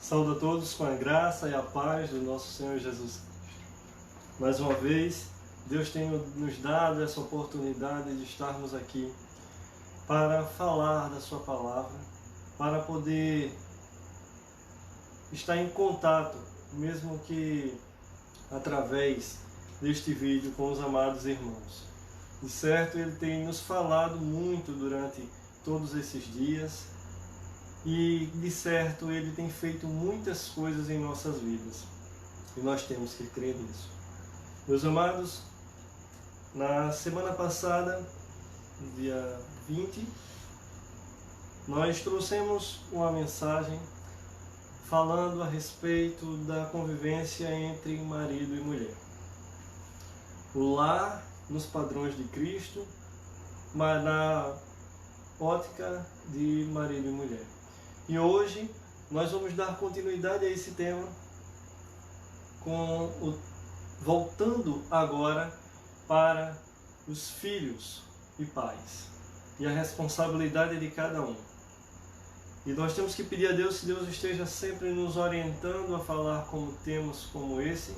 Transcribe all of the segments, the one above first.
Saúdo a todos com a graça e a paz do nosso Senhor Jesus. Mais uma vez, Deus tem nos dado essa oportunidade de estarmos aqui para falar da sua palavra, para poder estar em contato, mesmo que através deste vídeo, com os amados irmãos. De certo, Ele tem nos falado muito durante todos esses dias e, de certo, Ele tem feito muitas coisas em nossas vidas e nós temos que crer nisso. Meus amados, na semana passada, no dia 20, nós trouxemos uma mensagem falando a respeito da convivência entre marido e mulher. O lar nos padrões de Cristo, mas na ótica de marido e mulher. E hoje nós vamos dar continuidade a esse tema, voltando agora para os filhos e pais e a responsabilidade de cada um. E nós temos que pedir a Deus que Deus esteja sempre nos orientando a falar como temas como esse,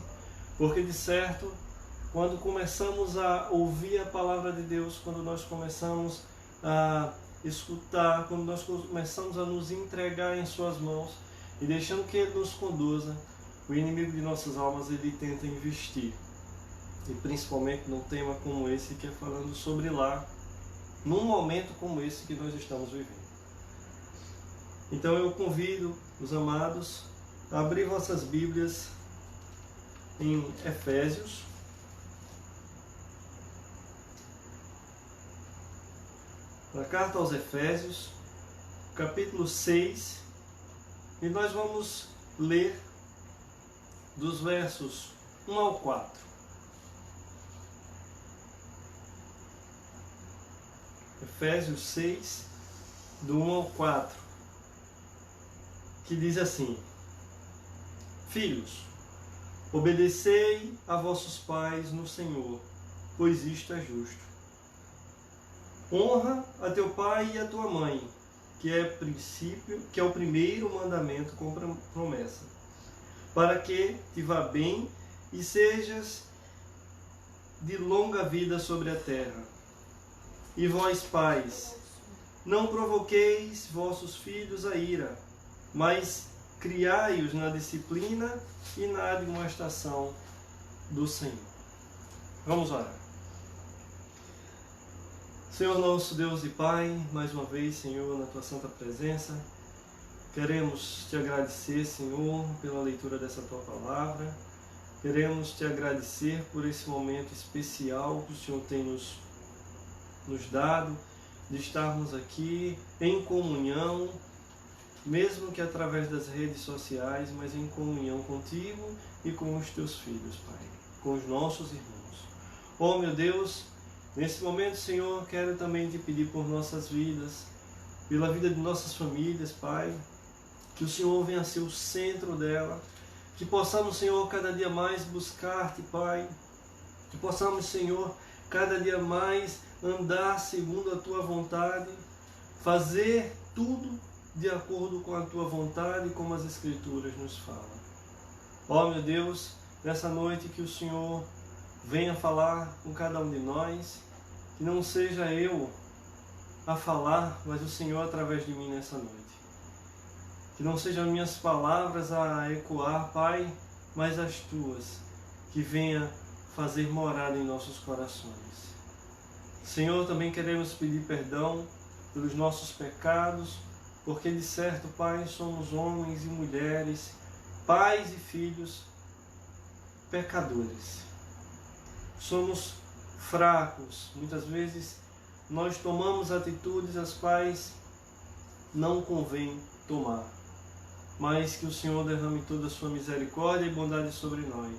porque de certo, quando começamos a ouvir a palavra de Deus, quando nós começamos a escutar, quando nós começamos a nos entregar em suas mãos e deixando que Ele nos conduza, o inimigo de nossas almas ele tenta investir. E principalmente num tema como esse, que é falando sobre lar, num momento como esse que nós estamos vivendo. Então eu convido os amados a abrir vossas Bíblias em Efésios, na carta aos Efésios, capítulo 6, e nós vamos ler dos versos 1 ao 4. Efésios 6, do 1 ao 4, que diz assim: Filhos, obedecei a vossos pais no Senhor, pois isto é justo. Honra a teu pai e a tua mãe, que é o primeiro mandamento com promessa, para que te vá bem e sejas de longa vida sobre a terra. E vós, pais, não provoqueis vossos filhos a ira, mas criai-os na disciplina e na admoestação do Senhor. Vamos orar. Senhor nosso Deus e Pai, mais uma vez, Senhor, na Tua santa presença, queremos Te agradecer, Senhor, pela leitura dessa Tua palavra. Queremos Te agradecer por esse momento especial que o Senhor tem nos dado, de estarmos aqui em comunhão, mesmo que através das redes sociais, mas em comunhão contigo e com os Teus filhos, Pai, com os nossos irmãos. Oh, meu Deus, nesse momento, Senhor, quero também Te pedir por nossas vidas, pela vida de nossas famílias, Pai, que o Senhor venha a ser o centro dela, que possamos, Senhor, cada dia mais buscar-Te, Pai, que possamos, Senhor, cada dia mais andar segundo a Tua vontade, fazer tudo de acordo com a Tua vontade, como as Escrituras nos falam. Ó, meu Deus, nessa noite que o Senhor venha falar com cada um de nós, que não seja eu a falar, mas o Senhor através de mim nessa noite. Que não sejam minhas palavras a ecoar, Pai, mas as Tuas, que venha fazer morada em nossos corações. Senhor, também queremos pedir perdão pelos nossos pecados, porque de certo, Pai, somos homens e mulheres, pais e filhos, pecadores. Somos fracos, muitas vezes nós tomamos atitudes as quais não convém tomar, mas que o Senhor derrame toda a sua misericórdia e bondade sobre nós,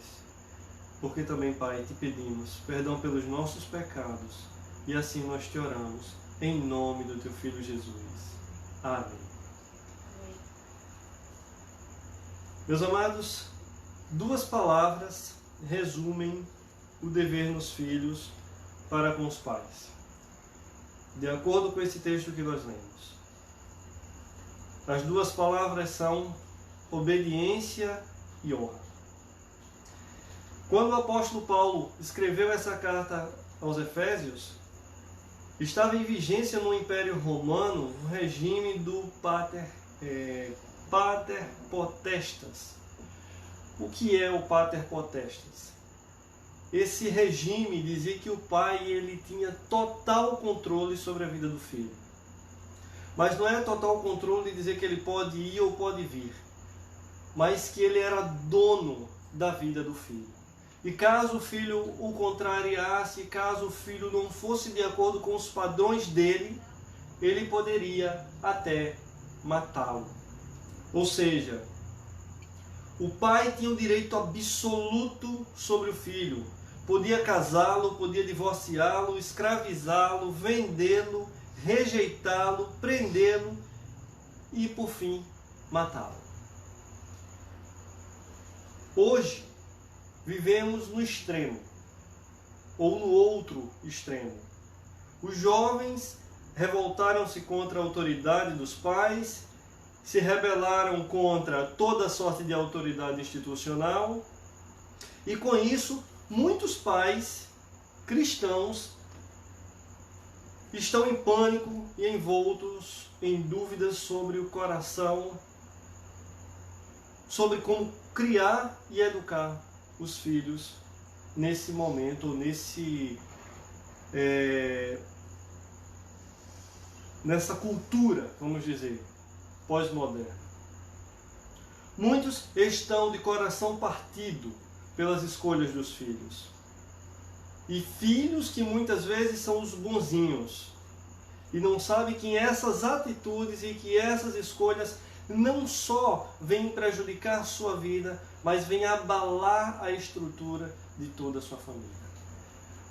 porque também, Pai, Te pedimos perdão pelos nossos pecados, e assim nós Te oramos, em nome do Teu Filho Jesus. Amém. Meus amados, duas palavras resumem o dever nos filhos para com os pais, de acordo com esse texto que nós lemos. As duas palavras são obediência e honra. Quando o apóstolo Paulo escreveu essa carta aos Efésios, estava em vigência no Império Romano o regime do pater potestas. O que é o pater potestas? Esse regime dizia que o pai ele tinha total controle sobre a vida do filho. Mas não é total controle dizer que ele pode ir ou pode vir, mas que ele era dono da vida do filho. E caso o filho o contrariasse, caso o filho não fosse de acordo com os padrões dele, ele poderia até matá-lo. Ou seja, o pai tinha o direito absoluto sobre o filho. Podia casá-lo, podia divorciá-lo, escravizá-lo, vendê-lo, rejeitá-lo, prendê-lo e, por fim, matá-lo. Hoje, vivemos no extremo, ou no outro extremo. Os jovens revoltaram-se contra a autoridade dos pais, se rebelaram contra toda sorte de autoridade institucional, e com isso, muitos pais cristãos estão em pânico e envoltos em dúvidas sobre o coração, sobre como criar e educar os filhos nesse momento, nessa cultura, vamos dizer, pós-moderna. Muitos estão de coração partido pelas escolhas dos filhos. E filhos que muitas vezes são os bonzinhos. E não sabem que essas atitudes e que essas escolhas não só vêm prejudicar a sua vida, mas vêm abalar a estrutura de toda a sua família.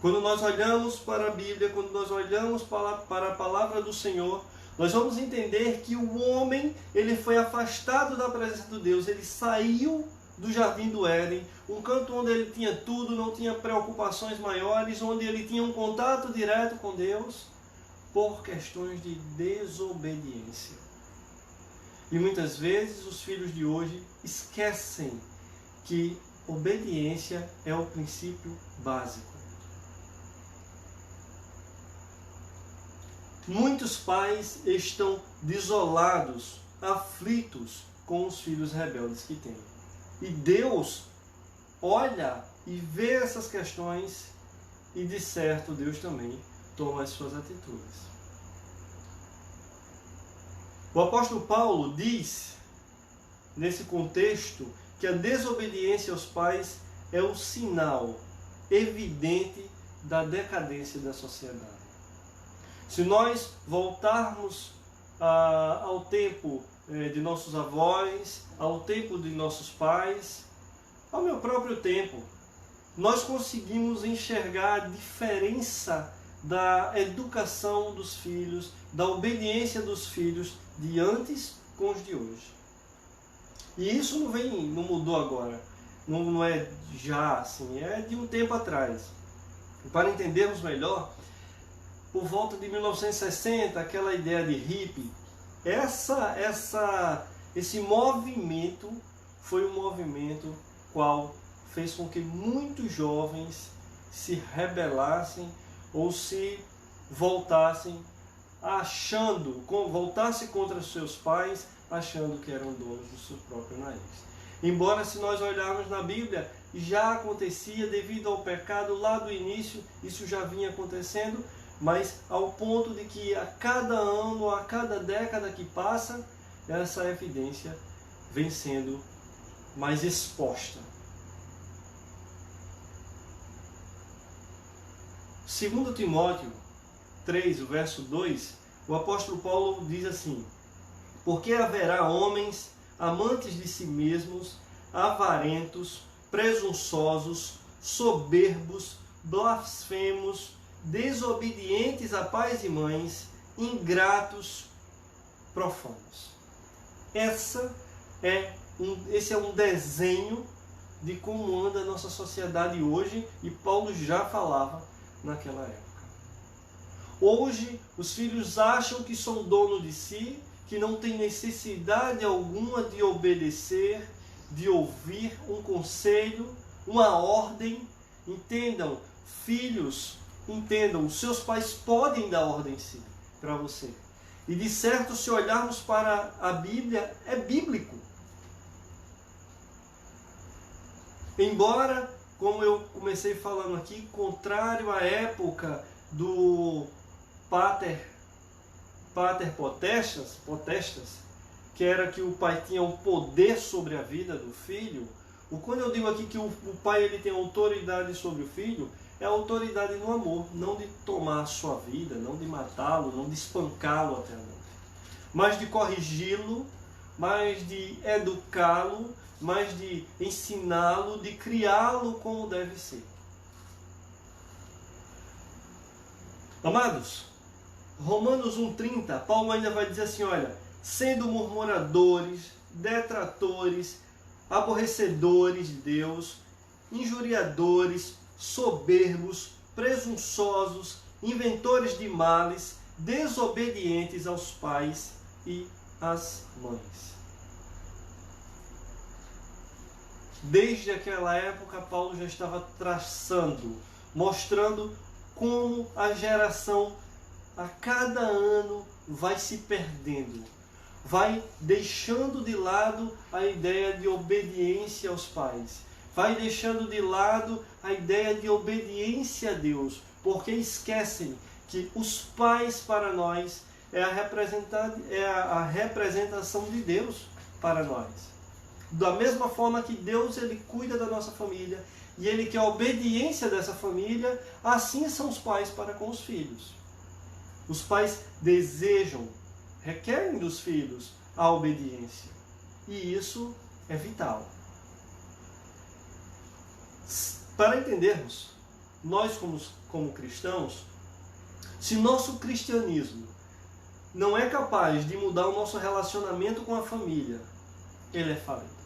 Quando nós olhamos para a Bíblia, quando nós olhamos para a palavra do Senhor, nós vamos entender que o homem ele foi afastado da presença de Deus, ele saiu do jardim do Éden, um canto onde ele tinha tudo, não tinha preocupações maiores, onde ele tinha um contato direto com Deus, por questões de desobediência. E muitas vezes os filhos de hoje esquecem que obediência é o princípio básico. Muitos pais estão desolados, aflitos com os filhos rebeldes que têm. E Deus olha e vê essas questões e, de certo, Deus também toma as suas atitudes. O apóstolo Paulo diz, nesse contexto, que a desobediência aos pais é o sinal evidente da decadência da sociedade. Se nós voltarmos ao tempo de nossos avós, ao tempo de nossos pais, ao meu próprio tempo, nós conseguimos enxergar a diferença da educação dos filhos, da obediência dos filhos de antes com os de hoje. E isso não mudou agora, não é já assim, é de um tempo atrás. E para entendermos melhor, por volta de 1960, aquela ideia de hippie, esse movimento foi um movimento qual fez com que muitos jovens se rebelassem ou se voltassem voltassem contra seus pais, achando que eram donos do seu próprio nariz. Embora, se nós olharmos na Bíblia, já acontecia devido ao pecado lá do início, isso já vinha acontecendo, mas ao ponto de que a cada ano, a cada década que passa, essa evidência vem sendo mais exposta. 2 Timóteo 3, o verso 2, o apóstolo Paulo diz assim: porque haverá homens amantes de si mesmos, avarentos, presunçosos, soberbos, blasfemos, desobedientes a pais e mães, ingratos, profanos. Esse é um desenho de como anda a nossa sociedade hoje, e Paulo já falava naquela época. Hoje, os filhos acham que são dono de si, que não tem necessidade alguma de obedecer, de ouvir um conselho, uma ordem. Entendam, filhos, entendam, os seus pais podem dar ordem sim para você. E de certo, se olharmos para a Bíblia, é bíblico. Embora, como eu comecei falando aqui, contrário à época do Pater Potestas, que era que o pai tinha o poder sobre a vida do filho. Quando eu digo aqui que o pai ele tem autoridade sobre o filho, é autoridade no amor, não de tomar a sua vida, não de matá-lo, não de espancá-lo até a morte, mas de corrigi-lo, mas de educá-lo, mas de ensiná-lo, de criá-lo como deve ser. Amados, Romanos 1,30, Paulo ainda vai dizer assim, olha, sendo murmuradores, detratores, aborrecedores de Deus, injuriadores, soberbos, presunçosos, inventores de males, desobedientes aos pais e às mães. Desde aquela época, Paulo já estava traçando, mostrando como a geração a cada ano vai se perdendo, vai deixando de lado a ideia de obediência aos pais, vai deixando de lado a ideia de obediência a Deus, porque esquecem que os pais para nós é a representação de Deus para nós. Da mesma forma que Deus ele cuida da nossa família e Ele quer a obediência dessa família, assim são os pais para com os filhos. Os pais desejam, requerem dos filhos a obediência. E isso é vital. Para entendermos, nós como cristãos, se nosso cristianismo não é capaz de mudar o nosso relacionamento com a família, ele é falido.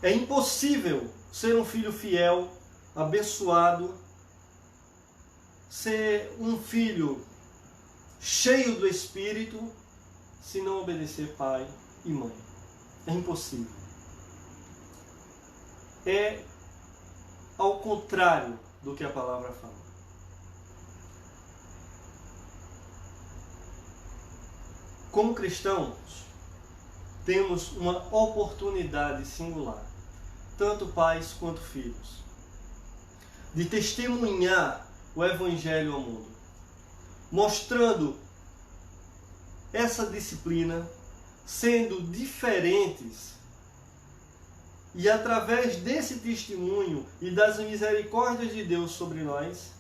É impossível ser um filho fiel, abençoado, ser um filho cheio do Espírito, se não obedecer pai e mãe. É impossível. É ao contrário do que a palavra fala. Como cristãos, temos uma oportunidade singular, tanto pais quanto filhos, de testemunhar o Evangelho ao mundo, mostrando essa disciplina, sendo diferentes, e através desse testemunho e das misericórdias de Deus sobre nós,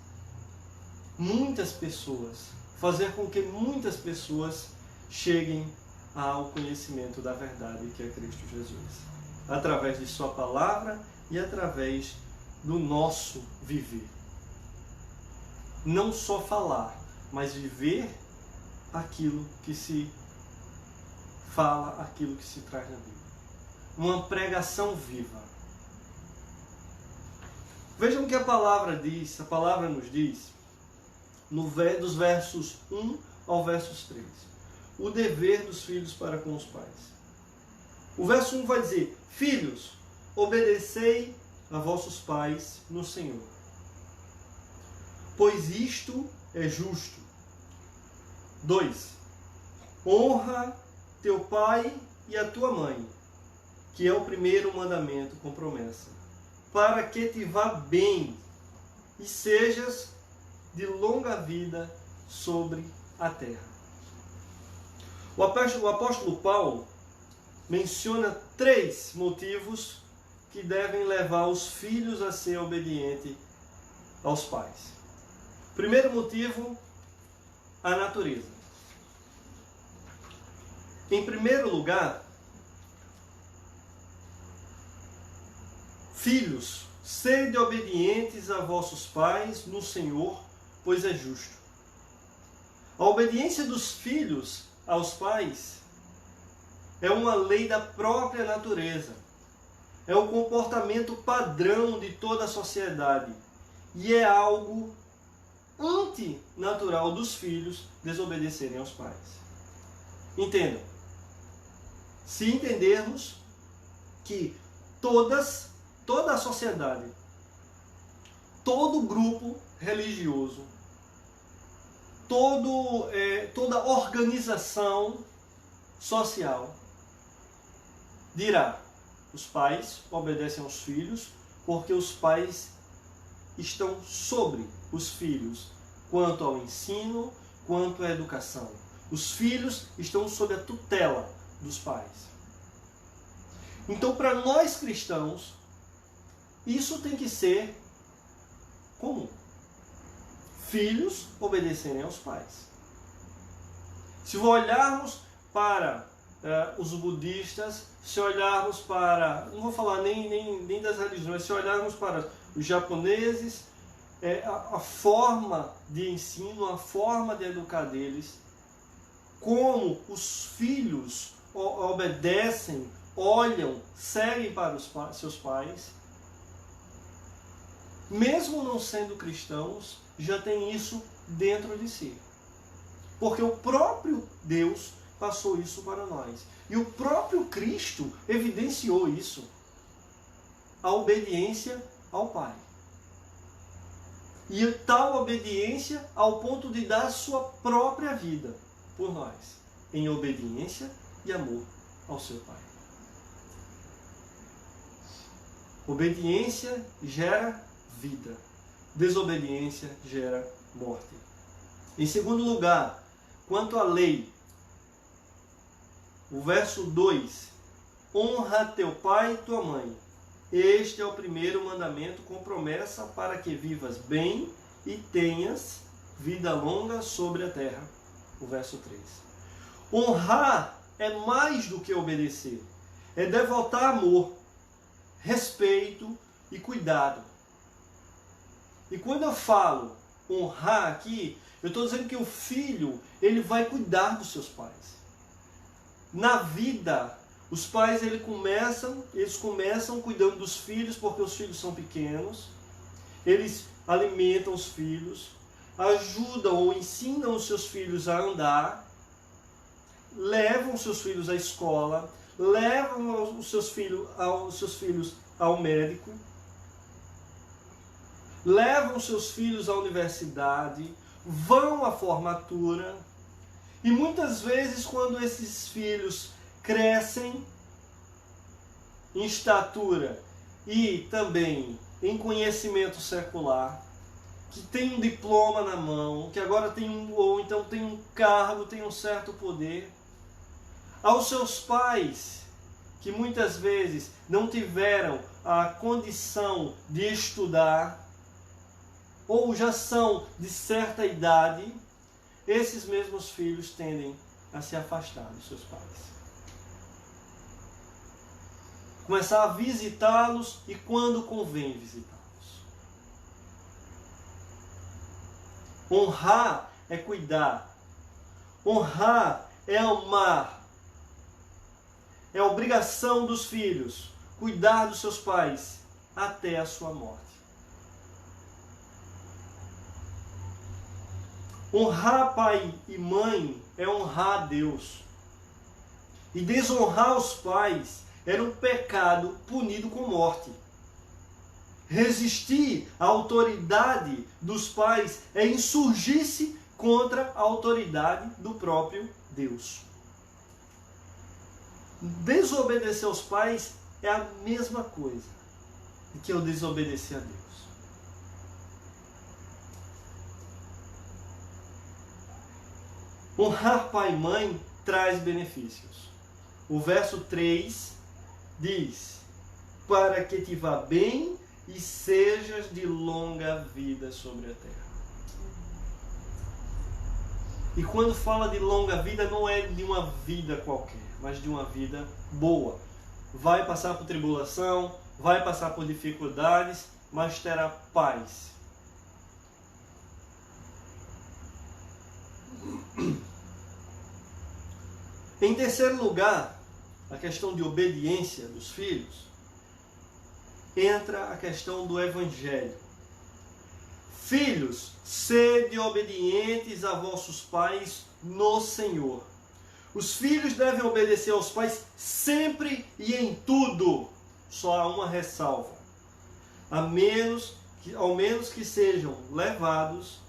fazer com que muitas pessoas cheguem ao conhecimento da verdade que é Cristo Jesus, através de sua palavra e através do nosso viver. Não só falar, mas viver aquilo que se fala, aquilo que se traz na Bíblia. Uma pregação viva. Vejam o que a palavra diz, a palavra nos diz, dos versos 1 ao versos 3. O dever dos filhos para com os pais. O verso 1 vai dizer, filhos, obedecei a vossos pais no Senhor, pois isto é justo. 2. Honra teu pai e a tua mãe, que é o primeiro mandamento com promessa, para que te vá bem e sejas de longa vida sobre a terra. O apóstolo Paulo menciona 3 motivos que devem levar os filhos a ser obedientes aos pais. Primeiro motivo, a natureza. Em primeiro lugar, filhos, sede obedientes a vossos pais no Senhor, pois é justo. A obediência dos filhos aos pais é uma lei da própria natureza. É o comportamento padrão de toda a sociedade. E é algo antinatural dos filhos desobedecerem aos pais. Entendam. Se entendermos que toda a sociedade, todo grupo religioso, toda organização social dirá: os pais obedecem aos filhos porque os pais estão sobre os filhos, quanto ao ensino, quanto à educação. Os filhos estão sob a tutela dos pais. Então, para nós cristãos, isso tem que ser comum. Filhos obedecerem aos pais. Se olharmos para os budistas, se olharmos para, não vou falar nem das religiões, se olharmos para os japoneses, a forma de ensino, a forma de educar deles, como os filhos obedecem, olham, seguem para os seus pais, mesmo não sendo cristãos, já tem isso dentro de si. Porque o próprio Deus passou isso para nós. E o próprio Cristo evidenciou isso. A obediência ao Pai. E tal obediência ao ponto de dar sua própria vida por nós. Em obediência e amor ao seu Pai. Obediência gera vida. Desobediência gera morte. Em segundo lugar, quanto à lei, o verso 2: honra teu pai e tua mãe. Este é o primeiro mandamento com promessa para que vivas bem e tenhas vida longa sobre a terra. O verso 3. Honrar é mais do que obedecer. É devotar amor, respeito e cuidado. E quando eu falo honrar aqui, eu estou dizendo que o filho, ele vai cuidar dos seus pais. Na vida, os pais eles começam cuidando dos filhos porque os filhos são pequenos. Eles alimentam os filhos, ajudam ou ensinam os seus filhos a andar, levam os seus filhos à escola, levam os seus filhos ao médico, levam seus filhos à universidade, vão à formatura. E muitas vezes, quando esses filhos crescem em estatura e também em conhecimento secular, que tem um diploma na mão, que agora ou então tem um cargo, tem um certo poder, aos seus pais, que muitas vezes não tiveram a condição de estudar, ou já são de certa idade, esses mesmos filhos tendem a se afastar dos seus pais. Começar a visitá-los e quando convém visitá-los. Honrar é cuidar. Honrar é amar. É obrigação dos filhos cuidar dos seus pais até a sua morte. Honrar pai e mãe é honrar a Deus. E desonrar os pais era um pecado punido com morte. Resistir à autoridade dos pais é insurgir-se contra a autoridade do próprio Deus. Desobedecer aos pais é a mesma coisa que eu desobedecer a Deus. Honrar pai e mãe traz benefícios. O verso 3 diz: para que te vá bem e sejas de longa vida sobre a terra. E quando fala de longa vida, não é de uma vida qualquer, mas de uma vida boa. Vai passar por tribulação, vai passar por dificuldades, mas terá paz. Em terceiro lugar, a questão de obediência dos filhos, entra a questão do Evangelho. Filhos, sede obedientes a vossos pais no Senhor, Os filhos devem obedecer aos pais sempre e em tudo. Só há uma ressalva. Ao menos que sejam levados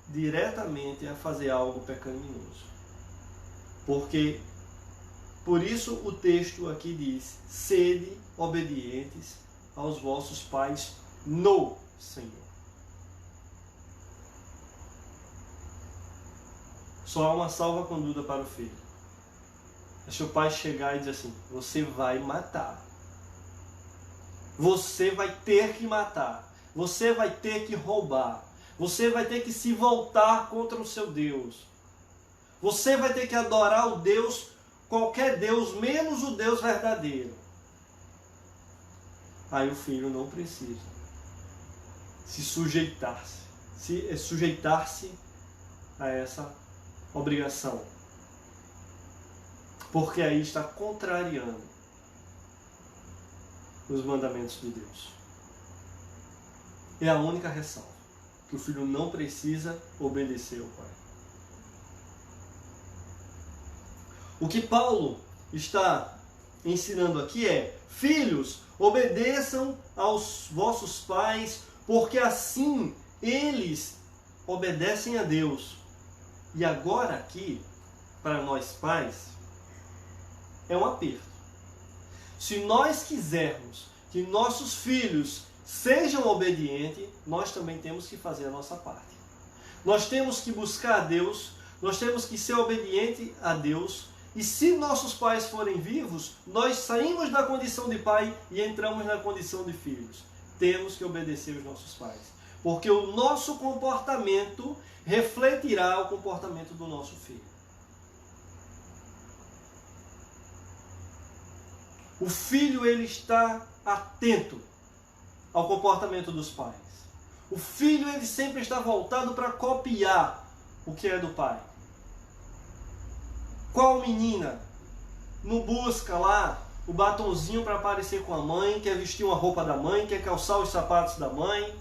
diretamente a fazer algo pecaminoso. Por isso o texto aqui diz: sede obedientes aos vossos pais no Senhor. Só há uma salva-conduta para o filho. Deixa o pai chegar e dizer assim: você vai matar. Você vai ter que matar. Você vai ter que roubar. Você vai ter que se voltar contra o seu Deus. Você vai ter que adorar o Deus, qualquer Deus, menos o Deus verdadeiro. Aí o filho não precisa sujeitar-se a essa obrigação. Porque aí está contrariando os mandamentos de Deus. É a única ressalva, que o filho não precisa obedecer ao pai. O que Paulo está ensinando aqui é: filhos, obedeçam aos vossos pais, porque assim eles obedecem a Deus. E agora aqui, para nós pais, é um aperto. Se nós quisermos que nossos filhos sejam obedientes, nós também temos que fazer a nossa parte. Nós temos que buscar a Deus, nós temos que ser obediente a Deus. E se nossos pais forem vivos, nós saímos da condição de pai e entramos na condição de filhos. Temos que obedecer os nossos pais, porque o nosso comportamento refletirá o comportamento do nosso filho. O filho, ele está atento ao comportamento dos pais. O filho, ele sempre está voltado para copiar o que é do pai. Qual menina não busca lá o batonzinho para parecer com a mãe, quer vestir uma roupa da mãe, quer calçar os sapatos da mãe?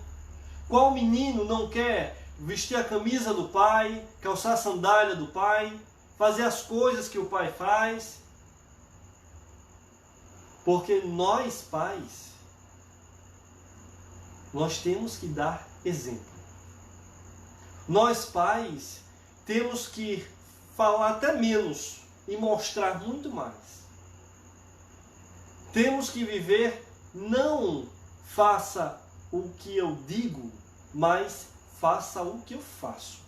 Qual menino não quer vestir a camisa do pai, calçar a sandália do pai, fazer as coisas que o pai faz? Porque nós, pais, nós temos que dar exemplo. Nós, pais, temos que falar até menos e mostrar muito mais. Temos que viver, não faça o que eu digo, mas faça o que eu faço.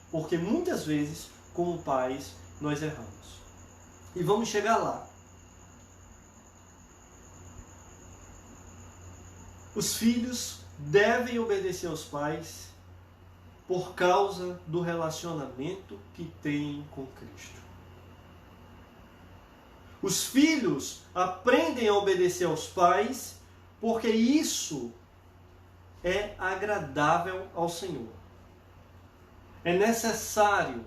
Porque muitas vezes, como pais, nós erramos. E vamos chegar lá. Os filhos devem obedecer aos pais por causa do relacionamento que têm com Cristo. Os filhos aprendem a obedecer aos pais porque isso é agradável ao Senhor. É necessário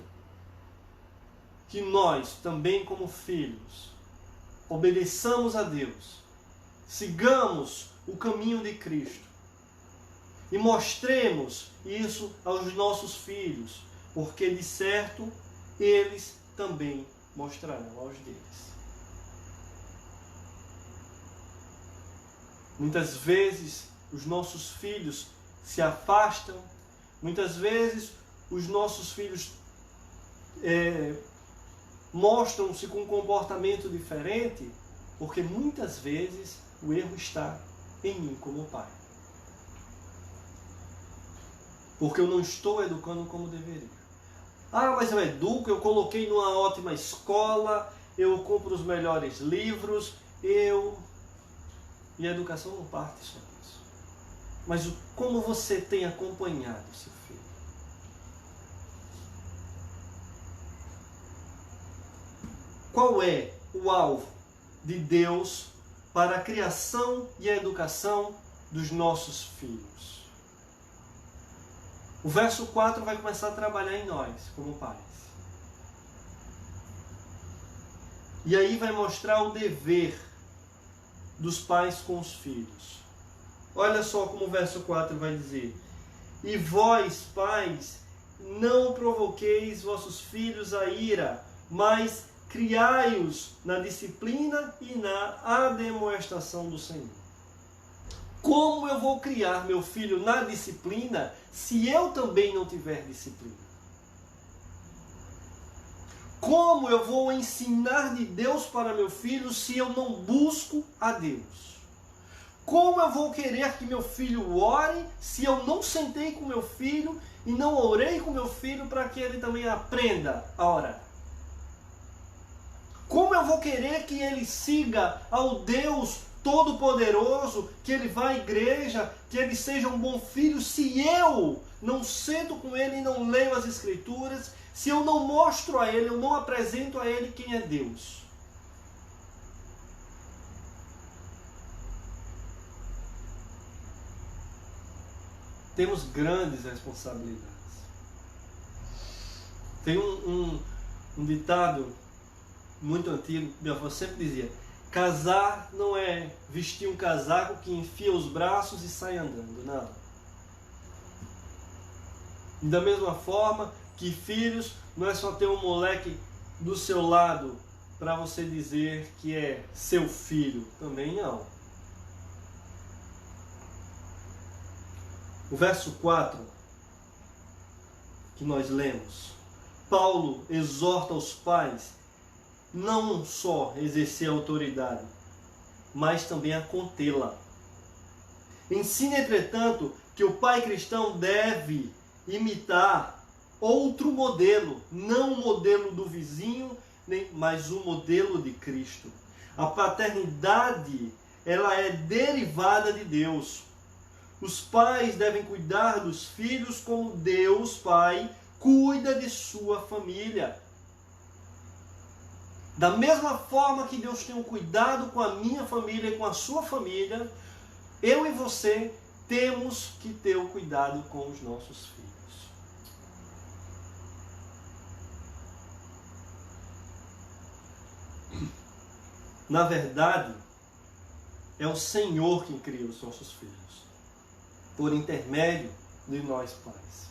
que nós, também como filhos, obedeçamos a Deus, sigamos o caminho de Cristo e mostremos isso aos nossos filhos, porque de certo eles também mostrarão aos deles. Muitas vezes os nossos filhos se afastam, muitas vezes os nossos filhos mostram-se com um comportamento diferente, porque muitas vezes o erro está em mim como pai. Porque eu não estou educando como deveria. Ah, mas eu educo, eu coloquei numa ótima escola, eu compro os melhores livros, E a educação não parte só disso. Mas como você tem acompanhado seu filho? Qual é o alvo de Deus para a criação e a educação dos nossos filhos? O verso 4 vai começar a trabalhar em nós, como pais. E aí vai mostrar o dever dos pais com os filhos. Olha só como o verso 4 vai dizer: e vós, pais, não provoqueis vossos filhos a ira, mas criai-os na disciplina e na admoestação do Senhor. Como eu vou criar meu filho na disciplina se eu também não tiver disciplina? Como eu vou ensinar de Deus para meu filho se eu não busco a Deus? Como eu vou querer que meu filho ore se eu não sentei com meu filho e não orei com meu filho para que ele também aprenda a orar? Como eu vou querer que ele siga ao Deus Todo-Poderoso, que ele vá à igreja, que ele seja um bom filho, se eu não sento com ele e não leio as Escrituras, se eu não mostro a ele, eu não apresento a ele quem é Deus? Temos grandes responsabilidades. Tem um ditado muito antigo, minha avó sempre dizia: casar não é vestir um casaco que enfia os braços e sai andando, não. E da mesma forma que filhos não é só ter um moleque do seu lado para você dizer que é seu filho, também não. O verso 4 que nós lemos, Paulo exorta os pais não só exercer a autoridade, mas também a contê-la. Ensina, entretanto, que o pai cristão deve imitar outro modelo, não o modelo do vizinho, mas o modelo de Cristo. A paternidade, ela é derivada de Deus. Os pais devem cuidar dos filhos como Deus, Pai, cuida de sua família. Da mesma forma que Deus tem um cuidado com a minha família e com a sua família, eu e você temos que ter o cuidado com os nossos filhos. Na verdade, é o Senhor quem cria os nossos filhos, por intermédio de nós pais.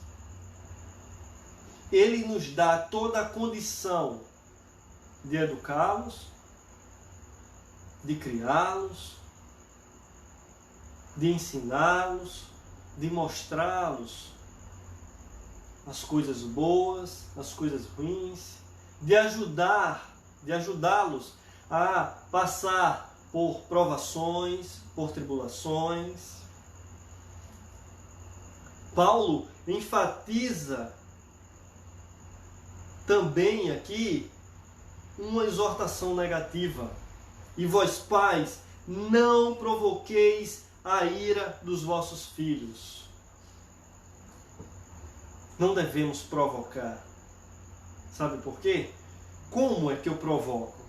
Ele nos dá toda a condição de educá-los, de criá-los, de ensiná-los, de mostrá-los as coisas boas, as coisas ruins, de ajudá-los a passar por provações, por tribulações. Paulo enfatiza também aqui uma exortação negativa. E vós, pais, não provoqueis a ira dos vossos filhos. Não devemos provocar. Sabe por quê? Como é que eu provoco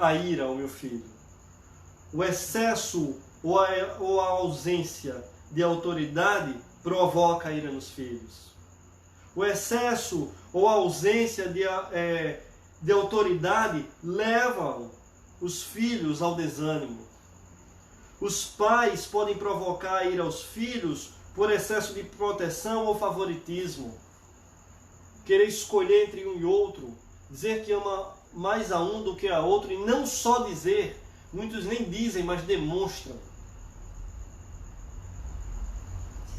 a ira ao meu filho? O excesso ou a ausência de autoridade provoca a ira nos filhos. O excesso ou a ausência de autoridade levam os filhos ao desânimo. Os pais podem provocar a ira aos filhos por excesso de proteção ou favoritismo. Querer escolher entre um e outro, dizer que ama mais a um do que a outro, e não só dizer, muitos nem dizem, mas demonstram.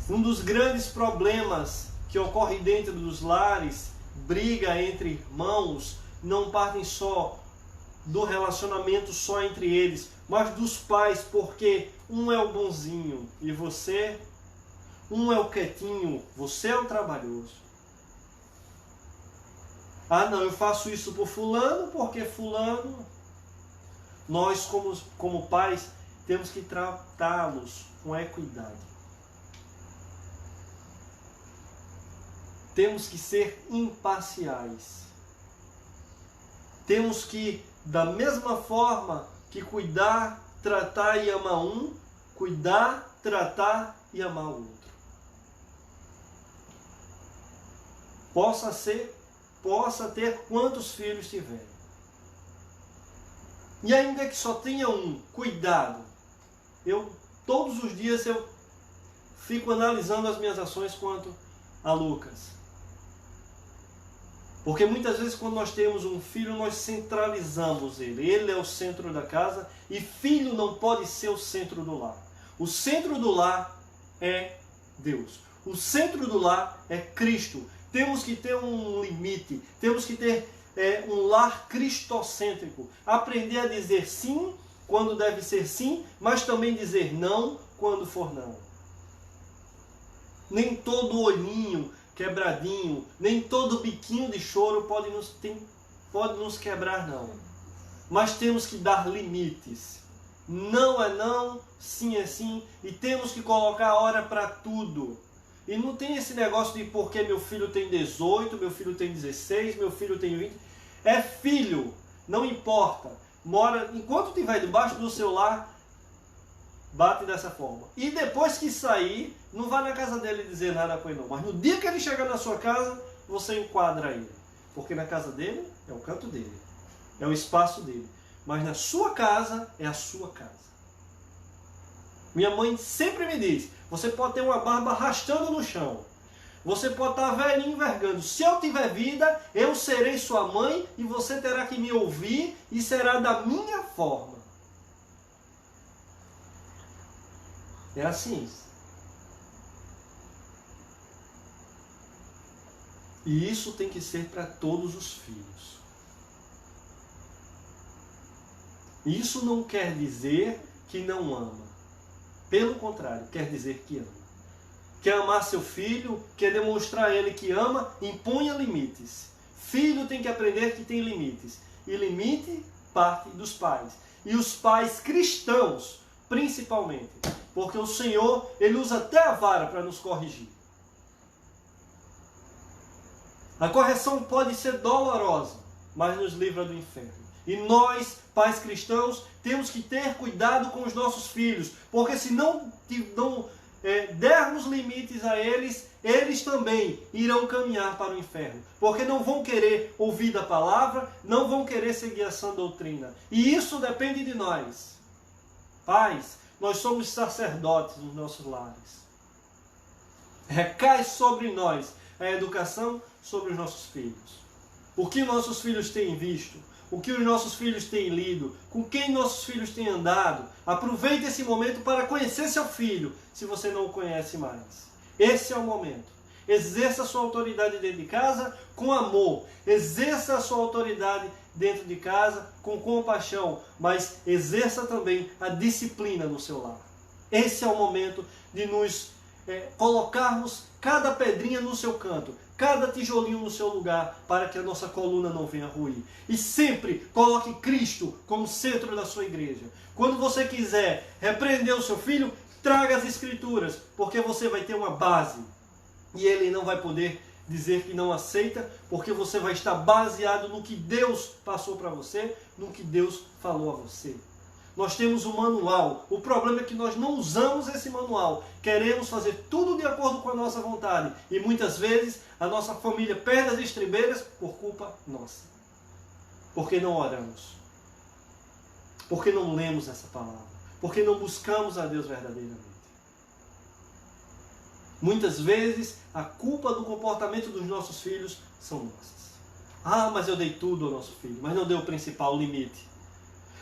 Um dos grandes problemas que ocorre dentro dos lares, briga entre irmãos, não partem só do relacionamento só entre eles, mas dos pais, porque um é o bonzinho e você, um é o quietinho, você é o trabalhoso. Ah não, eu faço isso por fulano, porque fulano. Nós como pais temos que tratá-los com equidade. Temos que ser imparciais. Temos que, da mesma forma que cuidar, tratar e amar um, cuidar, tratar e amar o outro. Possa ter quantos filhos tiver. E ainda que só tenha um, cuidado. Todos os dias eu fico analisando as minhas ações quanto a Lucas. Porque muitas vezes quando nós temos um filho, nós centralizamos ele. Ele é o centro da casa e filho não pode ser o centro do lar. O centro do lar é Deus. O centro do lar é Cristo. Temos que ter um limite, temos que ter um lar cristocêntrico. Aprender a dizer sim quando deve ser sim, mas também dizer não quando for não. Nem todo olhinho quebradinho, nem todo biquinho de choro pode nos quebrar, não. Mas temos que dar limites. Não é não, sim é sim, e temos que colocar a hora para tudo. E não tem esse negócio de porque meu filho tem 18, meu filho tem 16, meu filho tem 20. É filho, não importa. Mora, enquanto estiver debaixo do seu lar, bate dessa forma. E depois que sair, não vá na casa dele dizer nada com ele não. Mas no dia que ele chegar na sua casa, você enquadra ele. Porque na casa dele é o canto dele. É o espaço dele. Mas na sua casa é a sua casa. Minha mãe sempre me diz, você pode ter uma barba arrastando no chão. Você pode estar velhinho envergando. Se eu tiver vida, eu serei sua mãe e você terá que me ouvir e será da minha forma. É assim. E isso tem que ser para todos os filhos. Isso não quer dizer que não ama. Pelo contrário, quer dizer que ama. Quer amar seu filho, quer demonstrar a ele que ama, imponha limites. Filho tem que aprender que tem limites. E limite parte dos pais. E os pais cristãos, principalmente. Porque o Senhor, Ele usa até a vara para nos corrigir. A correção pode ser dolorosa, mas nos livra do inferno. E nós, pais cristãos, temos que ter cuidado com os nossos filhos. Porque se não dermos limites a eles, eles também irão caminhar para o inferno. Porque não vão querer ouvir da palavra, não vão querer seguir a sã doutrina. E isso depende de nós. Pais, nós somos sacerdotes nos nossos lares. Recai sobre nós a educação sobre os nossos filhos. O que nossos filhos têm visto, o que os nossos filhos têm lido, com quem nossos filhos têm andado. Aproveite esse momento para conhecer seu filho, se você não o conhece mais. Esse é o momento. Exerça a sua autoridade dentro de casa com amor. Exerça a sua autoridade dentro de casa com compaixão, mas exerça também a disciplina no seu lar. Esse é o momento de nos colocarmos cada pedrinha no seu canto, cada tijolinho no seu lugar, para que a nossa coluna não venha ruir. E sempre coloque Cristo como centro da sua igreja. Quando você quiser repreender o seu filho, traga as Escrituras, porque você vai ter uma base. E ele não vai poder dizer que não aceita, porque você vai estar baseado no que Deus passou para você, no que Deus falou a você. Nós temos um manual. O problema é que nós não usamos esse manual. Queremos fazer tudo de acordo com a nossa vontade. E muitas vezes a nossa família perde as estribeiras por culpa nossa. Porque não oramos. Porque não lemos essa palavra. Porque não buscamos a Deus verdadeiramente. Muitas vezes a culpa do comportamento dos nossos filhos são nossas. Ah, mas eu dei tudo ao nosso filho, mas não dei o principal, o limite.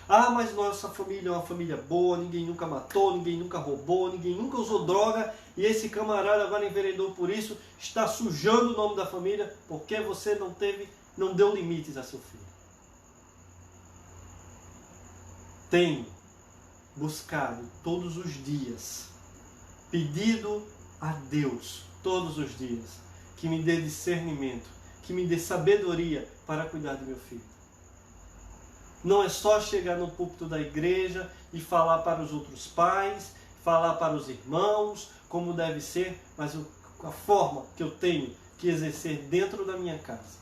Ah, mas nossa família é uma família boa, ninguém nunca matou, ninguém nunca roubou, ninguém nunca usou droga, e esse camarada agora enveredou por isso, está sujando o nome da família, porque você não deu limites a seu filho. Tenho buscado todos os dias, pedido a Deus todos os dias, que me dê discernimento, que me dê sabedoria para cuidar do meu filho. Não é só chegar no púlpito da igreja e falar para os outros pais, falar para os irmãos, como deve ser, mas a forma que eu tenho que exercer dentro da minha casa.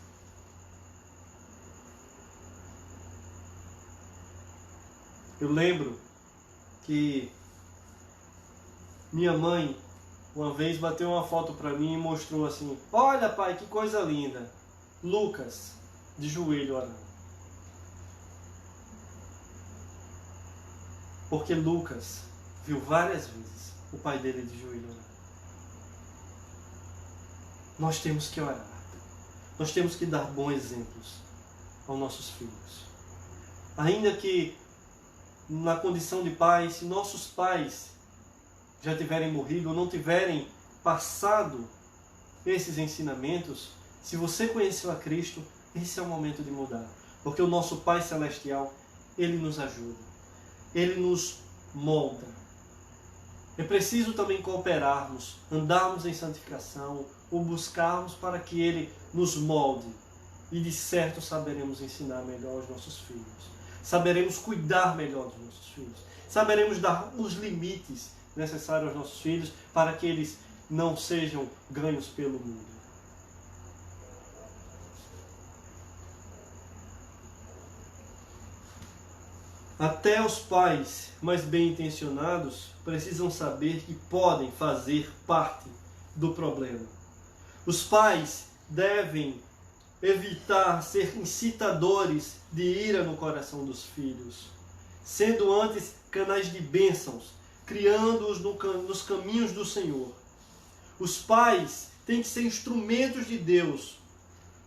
Eu lembro que minha mãe uma vez bateu uma foto para mim e mostrou assim: olha, pai, que coisa linda. Lucas, de joelho orando. Porque Lucas viu várias vezes o pai dele de joelho orando. Nós temos que orar. Nós temos que dar bons exemplos aos nossos filhos. Ainda que na condição de pais, se nossos pais já tiverem morrido ou não tiverem passado esses ensinamentos, se você conheceu a Cristo, esse é o momento de mudar. Porque o nosso Pai Celestial, Ele nos ajuda. Ele nos molda. É preciso também cooperarmos, andarmos em santificação, o buscarmos para que Ele nos molde. E de certo saberemos ensinar melhor aos nossos filhos. Saberemos cuidar melhor dos nossos filhos. Saberemos dar os limites necessários aos nossos filhos para que eles não sejam ganhos pelo mundo. Até os pais mais bem intencionados precisam saber que podem fazer parte do problema. Os pais devem evitar ser incitadores de ira no coração dos filhos, sendo antes canais de bênçãos, criando-os nos caminhos do Senhor. Os pais têm que ser instrumentos de Deus,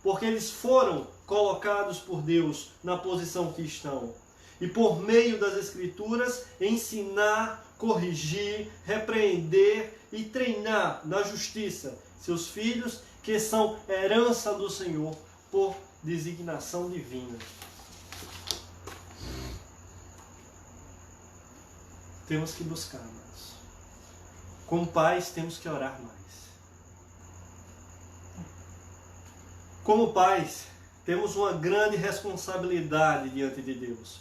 porque eles foram colocados por Deus na posição que estão. E por meio das Escrituras, ensinar, corrigir, repreender e treinar na justiça seus filhos, que são herança do Senhor por designação divina. Temos que buscar mais. Como pais, temos que orar mais. Como pais, temos uma grande responsabilidade diante de Deus,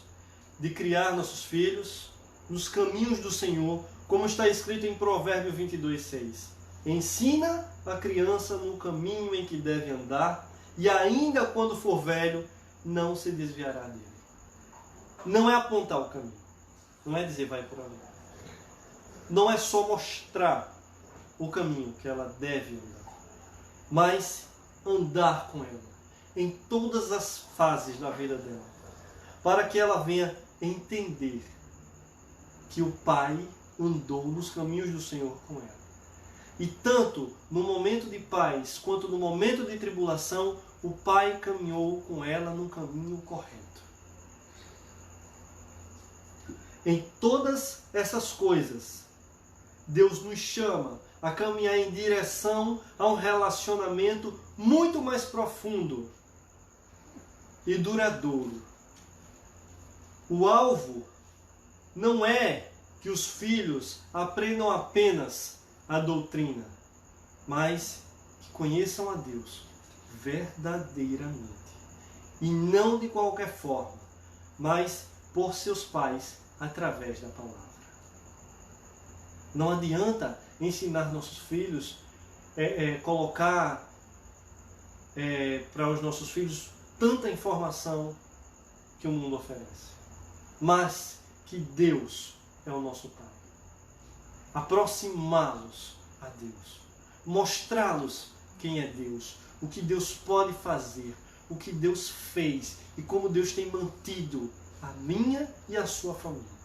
de criar nossos filhos nos caminhos do Senhor, como está escrito em Provérbios 22:6. Ensina a criança no caminho em que deve andar, e ainda quando for velho, não se desviará dele. Não é apontar o caminho, não é dizer vai por ali. Não é só mostrar o caminho que ela deve andar, mas andar com ela em todas as fases da vida dela, para que ela venha entender que o Pai andou nos caminhos do Senhor com ela. E tanto no momento de paz quanto no momento de tribulação, o Pai caminhou com ela no caminho correto. Em todas essas coisas, Deus nos chama a caminhar em direção a um relacionamento muito mais profundo e duradouro. O alvo não é que os filhos aprendam apenas a doutrina, mas que conheçam a Deus verdadeiramente. E não de qualquer forma, mas por seus pais através da palavra. Não adianta ensinar nossos filhos, colocar para os nossos filhos tanta informação que o mundo oferece. Mas que Deus é o nosso Pai. Aproximá-los a Deus. Mostrá-los quem é Deus. O que Deus pode fazer. O que Deus fez. E como Deus tem mantido a minha e a sua família.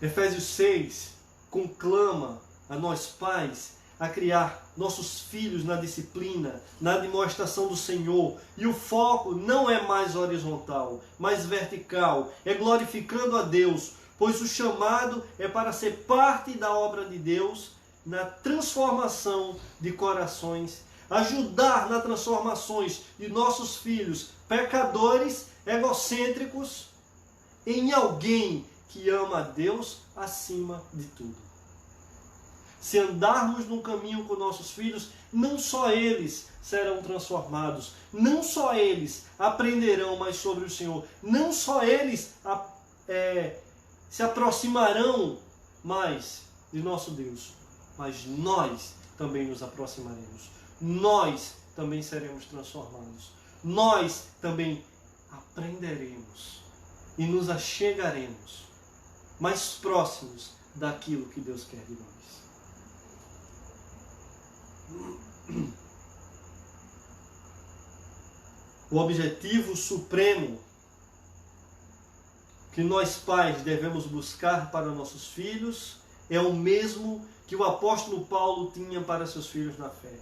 Efésios 6 conclama a nós pais a criar nossos filhos na disciplina, na demonstração do Senhor. E o foco não é mais horizontal, mas vertical. É glorificando a Deus, pois o chamado é para ser parte da obra de Deus na transformação de corações, ajudar nas transformações de nossos filhos pecadores, egocêntricos, em alguém que ama a Deus acima de tudo. Se andarmos num caminho com nossos filhos, não só eles serão transformados, não só eles aprenderão mais sobre o Senhor, não só eles se aproximarão mais de nosso Deus, mas nós também nos aproximaremos. Nós também seremos transformados. Nós também aprenderemos e nos achegaremos mais próximos daquilo que Deus quer de nós. O objetivo supremo que nós pais devemos buscar para nossos filhos é o mesmo que o apóstolo Paulo tinha para seus filhos na fé.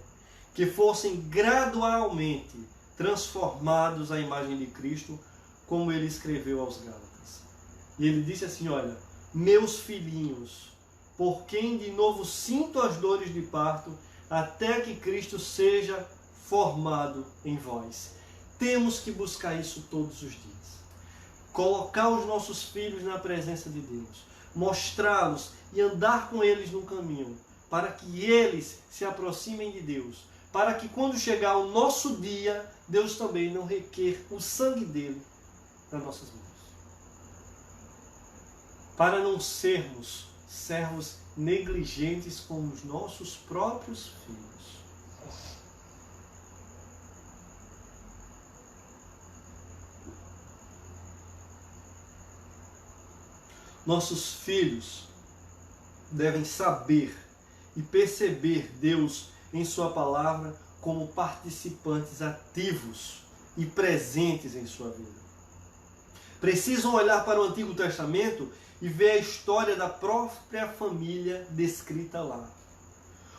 que fossem gradualmente transformados à imagem de Cristo, como ele escreveu aos Gálatas. E ele disse assim, olha, meus filhinhos, por quem de novo sinto as dores de parto, até que Cristo seja formado em vós. Temos que buscar isso todos os dias. Colocar os nossos filhos na presença de Deus, mostrá-los e andar com eles no caminho, para que eles se aproximem de Deus, para que quando chegar o nosso dia, Deus também não requer o sangue dele nas nossas mãos. Para não sermos servos negligentes com os nossos próprios filhos. Nossos filhos devem saber e perceber Deus em sua palavra como participantes ativos e presentes em sua vida. Precisam olhar para o Antigo Testamento e ver a história da própria família descrita lá.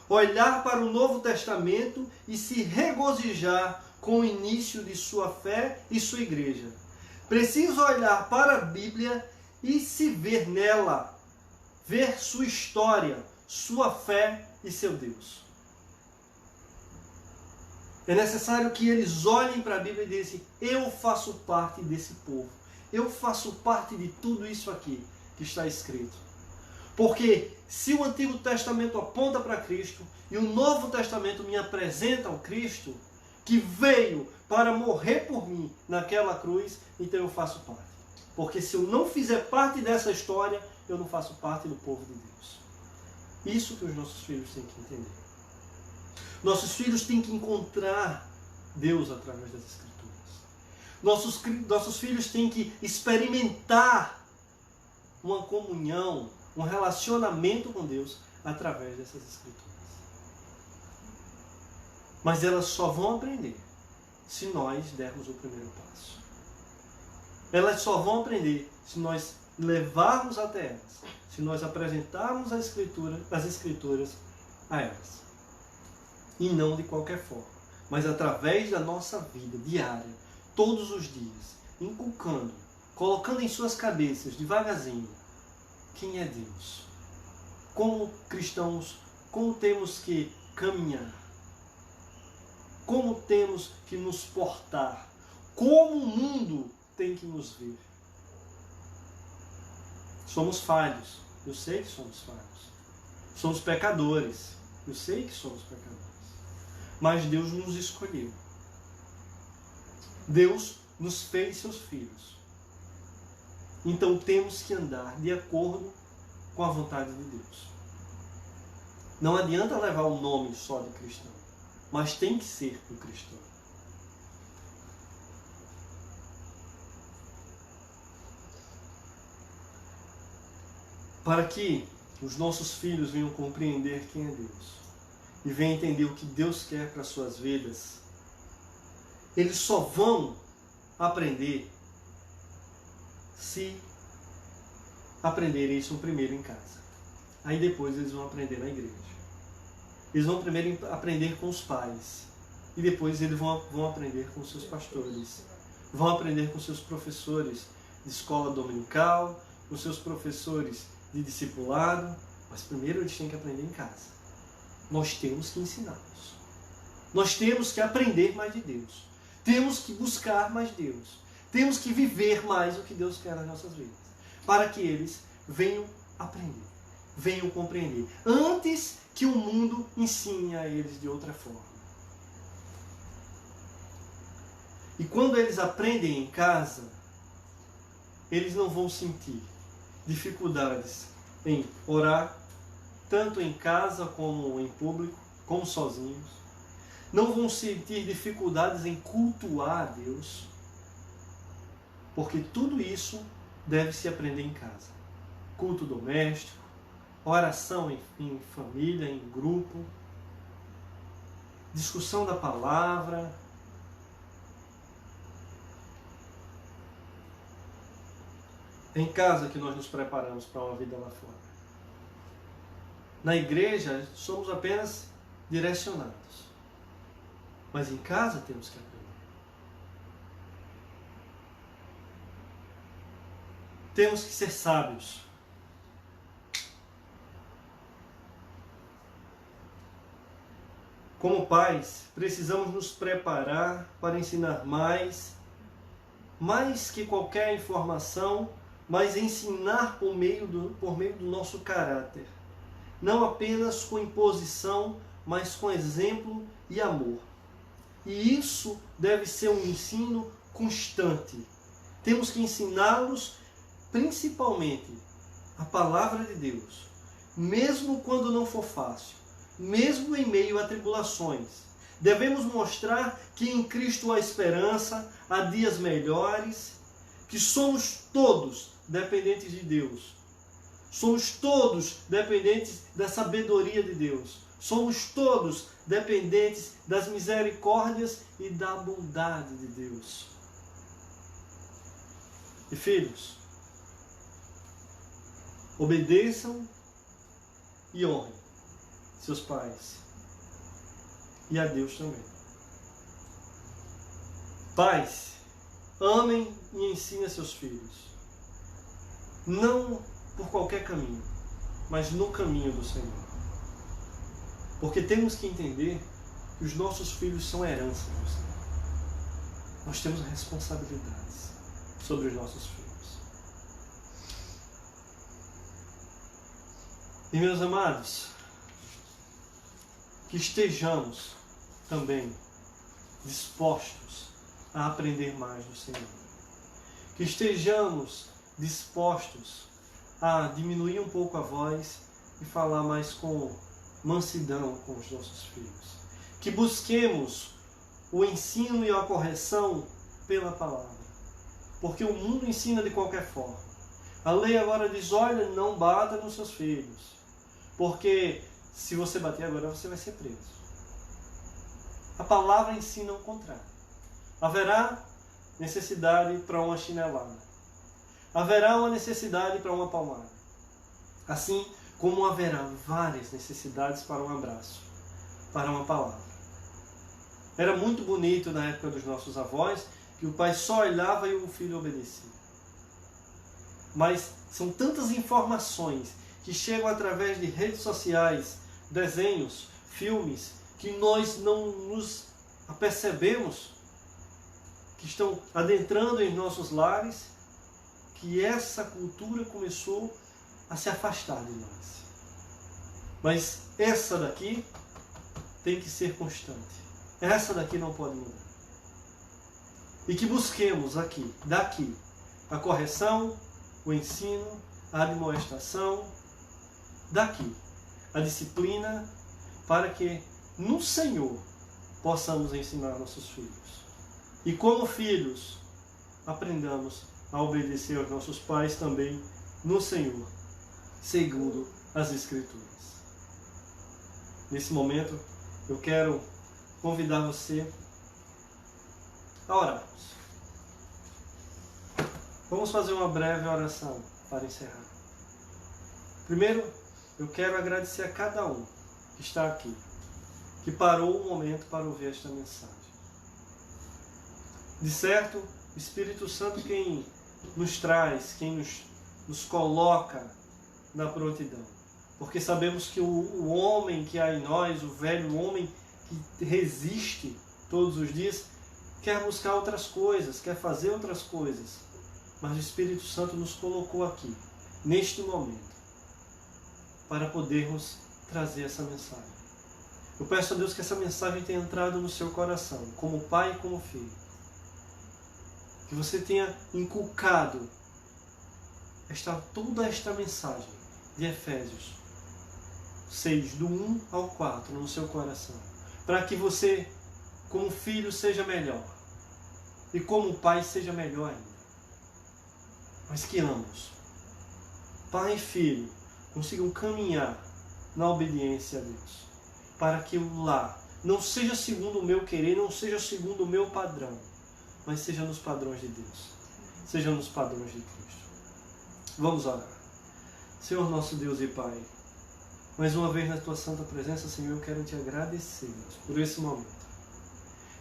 Olhar para o Novo Testamento e se regozijar com o início de sua fé e sua igreja. Precisam olhar para a Bíblia e se ver nela, ver sua história, sua fé e seu Deus. É necessário que eles olhem para a Bíblia e digam: eu faço parte desse povo, eu faço parte de tudo isso aqui que está escrito. Porque se o Antigo Testamento aponta para Cristo e o Novo Testamento me apresenta ao Cristo, que veio para morrer por mim naquela cruz, então eu faço parte. Porque se eu não fizer parte dessa história, eu não faço parte do povo de Deus. Isso que os nossos filhos têm que entender. Nossos filhos têm que encontrar Deus através das Escrituras. Nossos filhos têm que experimentar uma comunhão, um relacionamento com Deus através dessas Escrituras. Mas elas só vão aprender se nós dermos o primeiro passo. Elas só vão aprender se nós levarmos até elas, se nós apresentarmos as Escrituras a elas. E não de qualquer forma, mas através da nossa vida diária, todos os dias, inculcando, colocando em suas cabeças, devagarzinho, quem é Deus. Como cristãos, como temos que caminhar, como temos que nos portar, como o mundo tem que nos ver. Somos falhos, eu sei que somos falhos. Somos pecadores, eu sei que somos pecadores. Mas Deus nos escolheu. Deus nos fez seus filhos. Então temos que andar de acordo com a vontade de Deus. Não adianta levar o nome só de cristão, mas tem que ser do cristão. Para que os nossos filhos venham compreender quem é Deus e venham entender o que Deus quer para as suas vidas, eles só vão aprender se aprenderem isso primeiro em casa. Aí depois eles vão aprender na igreja. Eles vão primeiro aprender com os pais e depois eles vão aprender com seus pastores, vão aprender com seus professores de escola dominical, com seus professores de discipulado, mas primeiro eles têm que aprender em casa. Nós temos que ensiná-los. Nós temos que aprender mais de Deus. Temos que buscar mais Deus. Temos que viver mais o que Deus quer nas nossas vidas, para que eles venham aprender, venham compreender, antes que o mundo ensine a eles de outra forma. E quando eles aprendem em casa, eles não vão sentir dificuldades em orar, tanto em casa como em público, como sozinhos. Não vão sentir dificuldades em cultuar a Deus, porque tudo isso deve se aprender em casa. Culto doméstico, oração em família, em grupo, discussão da palavra. É em casa que nós nos preparamos para uma vida lá fora. Na igreja, somos apenas direcionados. mas em casa temos que aprender. Temos que ser sábios. Como pais, precisamos nos preparar para ensinar mais que qualquer informação, mas ensinar por meio do nosso caráter. Não apenas com imposição, mas com exemplo e amor. E isso deve ser um ensino constante. Temos que ensiná-los principalmente a palavra de Deus, mesmo quando não for fácil, mesmo em meio a tribulações. Devemos mostrar que em Cristo há esperança, há dias melhores, que somos todos dependentes de Deus. Somos todos dependentes da sabedoria de Deus. Somos todos dependentes das misericórdias e da bondade de Deus. E filhos, obedeçam e honrem seus pais e a Deus também. Pais, amem e ensinem seus filhos, não por qualquer caminho, mas no caminho do Senhor. Porque temos que entender que os nossos filhos são heranças do Senhor. Nós temos responsabilidades sobre os nossos filhos. E meus amados, que estejamos também dispostos a aprender mais do Senhor. Que estejamos dispostos a diminuir um pouco a voz e falar mais com mansidão com os nossos filhos. Que busquemos o ensino e a correção pela palavra. Porque o mundo ensina de qualquer forma. A lei agora diz, olha, não bata nos seus filhos. Porque se você bater agora, você vai ser preso. A palavra ensina o contrário. Haverá necessidade para uma chinelada. Haverá uma necessidade para uma palmada. Assim como haverá várias necessidades para um abraço, para uma palavra. Era muito bonito na época dos nossos avós, que o pai só olhava e o filho obedecia. Mas são tantas informações que chegam através de redes sociais, desenhos, filmes, que nós não nos apercebemos, que estão adentrando em nossos lares, que essa cultura começou a se afastar de nós. Mas essa daqui tem que ser constante. Essa daqui não pode mudar. E que busquemos daqui, a correção, o ensino, a admoestação, daqui, a disciplina, para que no Senhor possamos ensinar nossos filhos. E como filhos, aprendamos a obedecer aos nossos pais também no Senhor, segundo as Escrituras. Nesse momento, eu quero convidar você a orarmos. Vamos fazer uma breve oração para encerrar. Primeiro, eu quero agradecer a cada um que está aqui, que parou um momento para ouvir esta mensagem. De certo, o Espírito Santo quem nos traz, quem nos coloca na prontidão. Porque sabemos que o homem que há em nós, o velho homem que resiste todos os dias, quer buscar outras coisas, quer fazer outras coisas. Mas o Espírito Santo nos colocou aqui, neste momento, para podermos trazer essa mensagem. Eu peço a Deus que essa mensagem tenha entrado no seu coração, como pai e como filho. Que você tenha inculcado toda esta mensagem de Efésios 6, do 1 ao 4, no seu coração. Para que você, como filho, seja melhor. E como pai, seja melhor ainda. Mas que ambos, pai e filho, consigam caminhar na obediência a Deus. Para que o lar não seja segundo o meu querer, não seja segundo o meu padrão, mas seja nos padrões de Deus. Seja nos padrões de Cristo. Vamos orar. Senhor nosso Deus e Pai, mais uma vez na Tua santa presença, Senhor, eu quero Te agradecer, Deus, por esse momento.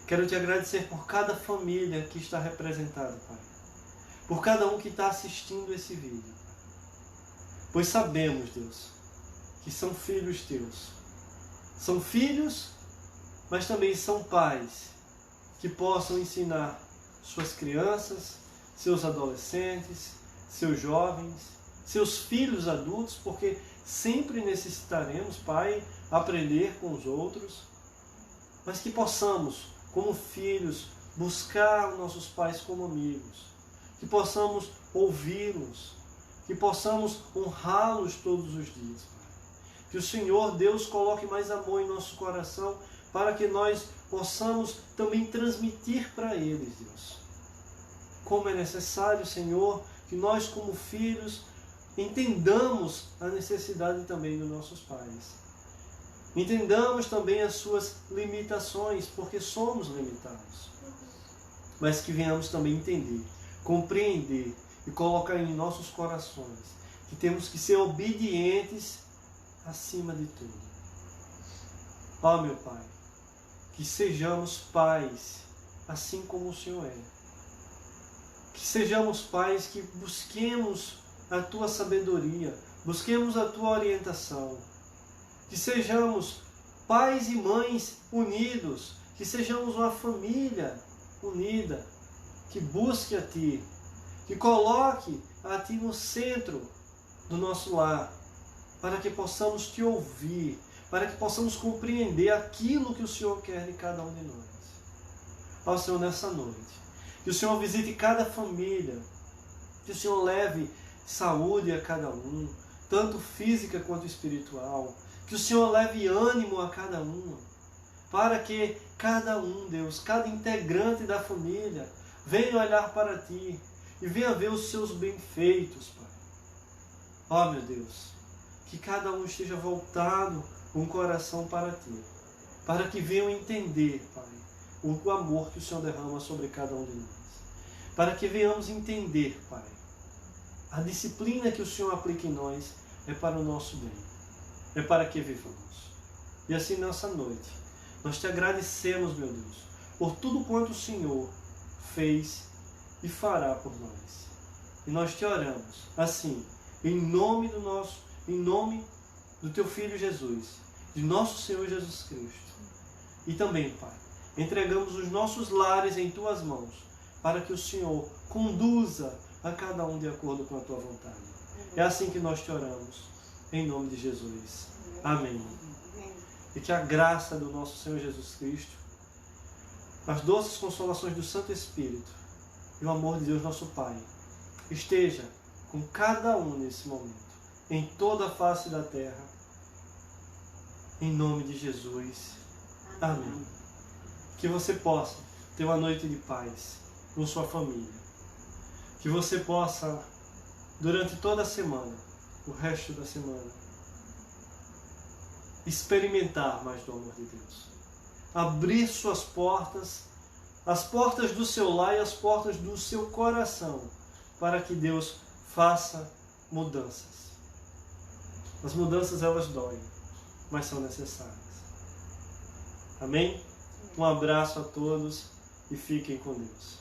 Quero te agradecer por cada família que está representada, Pai. Por cada um que está assistindo esse vídeo. Pois sabemos, Deus, que são filhos teus. São filhos, mas também são pais que possam ensinar suas crianças, seus adolescentes, seus jovens, seus filhos adultos, porque sempre necessitaremos, Pai, aprender com os outros, mas que possamos, como filhos, buscar os nossos pais como amigos, que possamos ouvi-los, que possamos honrá-los todos os dias, Pai. Que o Senhor, Deus, coloque mais amor em nosso coração, para que nós possamos também transmitir para eles, Deus. Como é necessário, Senhor, que nós como filhos entendamos a necessidade também dos nossos pais. Entendamos também as suas limitações, porque somos limitados. Mas que venhamos também entender, compreender e colocar em nossos corações que temos que ser obedientes acima de tudo. Ó meu Pai, que sejamos pais assim como o Senhor é. Que sejamos pais que busquemos a Tua sabedoria, busquemos a Tua orientação. Que sejamos pais e mães unidos, que sejamos uma família unida, que busque a Ti, que coloque a Ti no centro do nosso lar, para que possamos Te ouvir, para que possamos compreender aquilo que o Senhor quer de cada um de nós. Ó Senhor, nessa noite, que o Senhor visite cada família, que o Senhor leve saúde a cada um, tanto física quanto espiritual, que o Senhor leve ânimo a cada um, para que cada um, Deus, cada integrante da família, venha olhar para Ti e venha ver os Seus bem-feitos, Pai. Ó meu Deus, que cada um esteja voltado com o coração para Ti, para que venham entender, Pai, o amor que o Senhor derrama sobre cada um de nós. Para que venhamos entender, Pai, a disciplina que o Senhor aplica em nós é para o nosso bem. É para que vivamos. E assim nessa noite, nós Te agradecemos, meu Deus, por tudo quanto o Senhor fez e fará por nós. E nós Te oramos, assim, em nome do Teu Filho Jesus, de nosso Senhor Jesus Cristo. E também, Pai, entregamos os nossos lares em Tuas mãos, para que o Senhor conduza a cada um de acordo com a Tua vontade. É assim que nós Te oramos. Em nome de Jesus. Amém. E que a graça do nosso Senhor Jesus Cristo, as doces consolações do Santo Espírito e o amor de Deus nosso Pai esteja com cada um nesse momento, em toda a face da terra, em nome de Jesus. Amém. Que você possa ter uma noite de paz com sua família. Que você possa, durante toda a semana, o resto da semana, experimentar mais do amor de Deus. Abrir suas portas, as portas do seu lar e as portas do seu coração, para que Deus faça mudanças. As mudanças, elas doem, mas são necessárias. Amém? Um abraço a todos e fiquem com Deus.